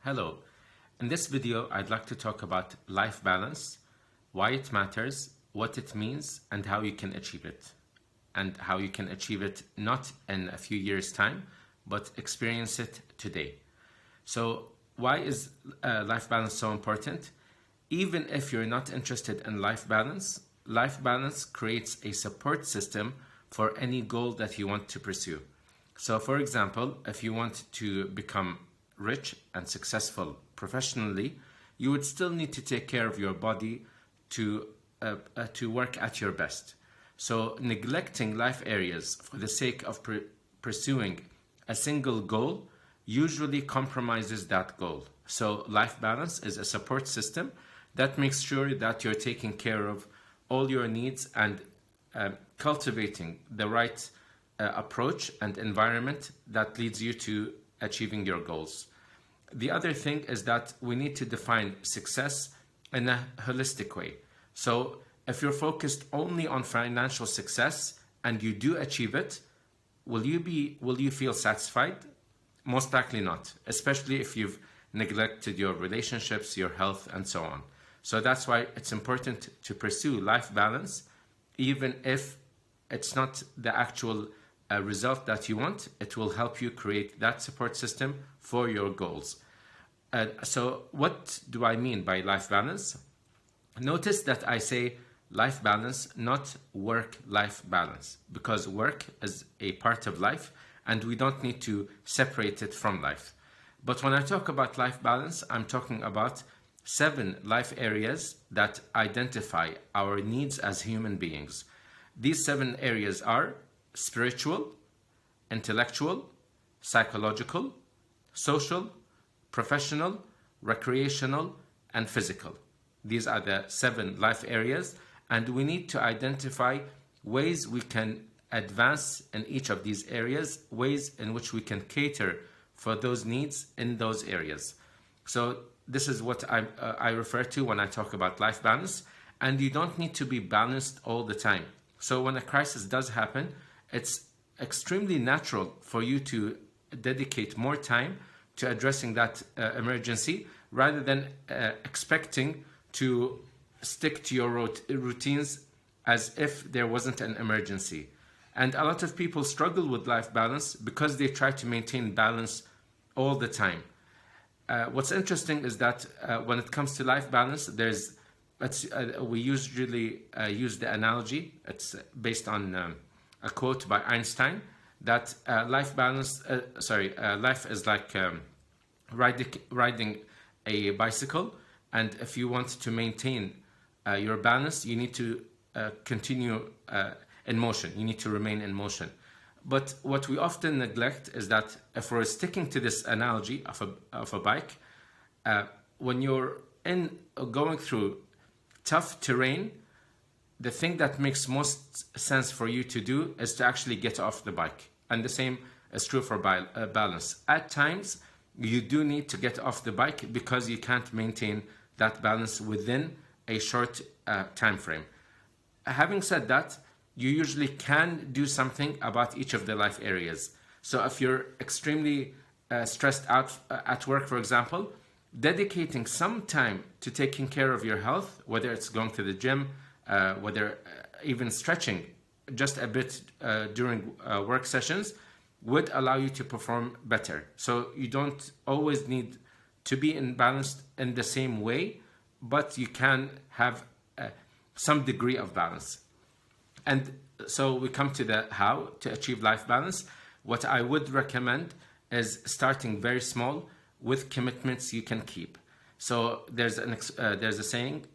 Hello. In this video, I'd like to talk about life balance, why it matters, what it means, and how you can achieve it. And how you can achieve it not in a few years' time, but experience it today. So why is life balance so important? Even if you're not interested in life balance creates a support system for any goal that you want to pursue. So for example, if you want to become rich and successful professionally, you would still need to take care of your body to work at your best. So neglecting life areas for the sake of pursuing a single goal usually compromises that goal. So life balance is a support system that makes sure that you're taking care of all your needs and cultivating the right approach and environment that leads you to achieving your goals. The other thing is that we need to define success in a holistic way. So if you're focused only on financial success and you do achieve it, will you feel satisfied? Most likely not, especially if you've neglected your relationships, your health, and so on. So that's why it's important to pursue life balance, even if it's not the actual result that you want. It will help you create that support system for your goals. So what do I mean by life balance? Notice that I say life balance, not work-life balance, because work is a part of life and we don't need to separate it from life. But when I talk about life balance, I'm talking about 7 life areas that identify our needs as human beings. These 7 areas are spiritual, intellectual, psychological, social, professional, recreational, and physical. These are the 7 life areas, and we need to identify ways we can advance in each of these areas, ways in which we can cater for those needs in those areas. So this is what I refer to when I talk about life balance, and you don't need to be balanced all the time. So when a crisis does happen, it's extremely natural for you to dedicate more time to addressing that emergency rather than expecting to stick to your routines as if there wasn't an emergency. And a lot of people struggle with life balance because they try to maintain balance all the time. What's interesting is that when it comes to life balance, we usually use the analogy. It's based on a quote by Einstein that life is like riding a bicycle, and if you want to maintain your balance, you need to continue in motion. You need to remain in motion. But what we often neglect is that if we're sticking to this analogy of a bike, when you're going through tough terrain, the thing that makes most sense for you to do is to actually get off the bike. And the same is true for balance. At times, you do need to get off the bike because you can't maintain that balance within a short time frame. Having said that, you usually can do something about each of the life areas. So if you're extremely stressed out at work, for example, dedicating some time to taking care of your health, whether it's going to the gym, whether even stretching just a bit during work sessions, would allow you to perform better. So you don't always need to be in balance in the same way, but you can have some degree of balance. And so we come to the how to achieve life balance. What I would recommend is starting very small with commitments you can keep. So there's a saying,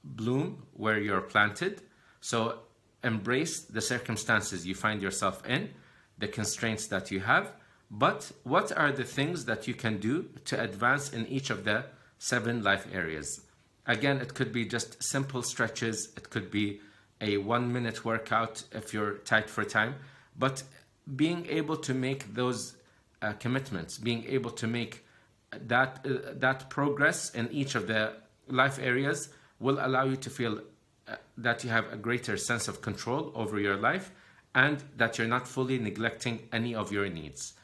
bloom where you're planted. So embrace the circumstances you find yourself in, the constraints that you have, but what are the things that you can do to advance in each of the 7 life areas? Again, it could be just simple stretches. It could be a 1-minute workout if you're tight for time, but being able to make those commitments, being able to make that progress in each of the life areas will allow you to feel that you have a greater sense of control over your life and that you're not fully neglecting any of your needs.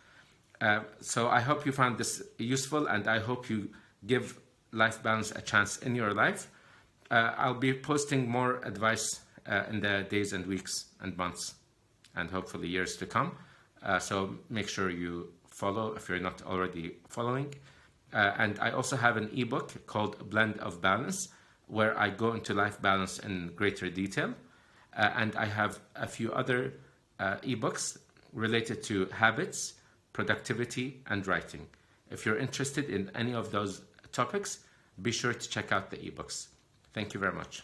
So I hope you found this useful, and I hope you give life balance a chance in your life. I'll be posting more advice in the days and weeks and months and hopefully years to come. So make sure you follow if you're not already following. And I also have an ebook called Blend of Balance, where I go into life balance in greater detail. And I have a few other ebooks related to habits, productivity, and writing. If you're interested in any of those topics, be sure to check out the ebooks. Thank you very much.